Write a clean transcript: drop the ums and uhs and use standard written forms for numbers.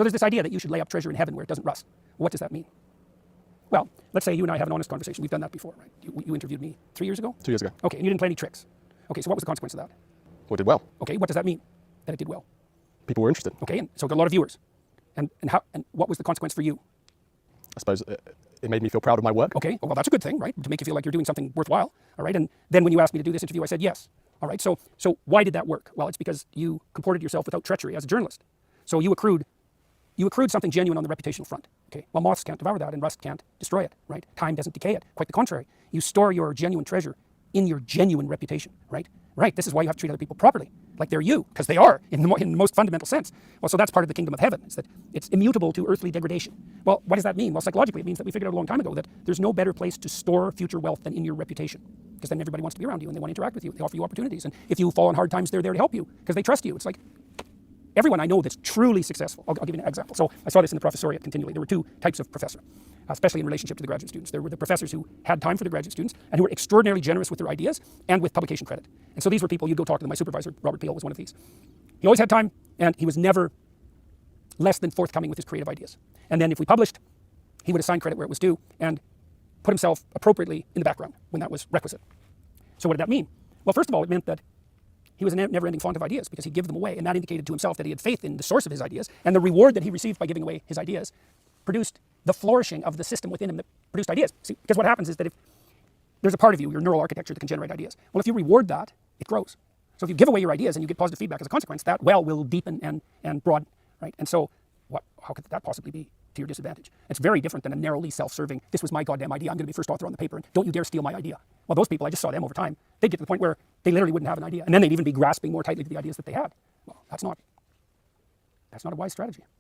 So there's this idea that you should lay up treasure in heaven where it doesn't rust. What does that mean? Well, let's say you and I have an honest conversation. We've done that before, right? You interviewed me 3 years ago? 2 years ago. Okay, and you didn't play any tricks. Okay, so what was the consequence of that? Well, it did well. Okay, what does that mean, that it did well? People were interested. Okay, and so it got a lot of viewers. And what was the consequence for you? I suppose it made me feel proud of my work. Okay, well, that's a good thing, right? To make you feel like you're doing something worthwhile, all right? And then when you asked me to do this interview, I said yes. All right, so why did that work? Well, it's because you comported yourself without treachery as a journalist. So you accrued something genuine on the reputational front. Okay, well, moths can't devour that and rust can't destroy it, right? Time doesn't decay it. Quite the contrary. You store your genuine treasure in your genuine reputation, right? Right, this is why you have to treat other people properly, like they're you, because they are, in the most fundamental sense. Well, so that's part of the kingdom of heaven, is that it's immutable to earthly degradation. Well, what does that mean? Well, psychologically, it means that we figured out a long time ago that there's no better place to store future wealth than in your reputation, because then everybody wants to be around you and they want to interact with you. They offer you opportunities, and if you fall on hard times, they're there to help you because they trust you. It's like everyone I know that's truly successful. I'll give you an example. So I saw this in the professoriate continually. There were two types of professor, especially in relationship to the graduate students. There were the professors who had time for the graduate students and who were extraordinarily generous with their ideas and with publication credit. And so these were people, you'd go talk to them. My supervisor, Robert Peel, was one of these. He always had time, and he was never less than forthcoming with his creative ideas. And then if we published, he would assign credit where it was due and put himself appropriately in the background when that was requisite. So what did that mean? Well, first of all, it meant that he was a never-ending font of ideas because he'd give them away, and that indicated to himself that he had faith in the source of his ideas, and the reward that he received by giving away his ideas produced the flourishing of the system within him that produced ideas. See, because what happens is that if there's a part of you, your neural architecture, that can generate ideas. Well, if you reward that, it grows. So if you give away your ideas and you get positive feedback as a consequence, that well will deepen and broaden, right? And so how could that possibly be to your disadvantage? It's very different than a narrowly self-serving, this was my goddamn idea, I'm going to be first author on the paper, and don't you dare steal my idea. Well, those people, I just saw them over time. They'd get to the point where they literally wouldn't have an idea, and then they'd even be grasping more tightly to the ideas that they had. Well, that's not a wise strategy.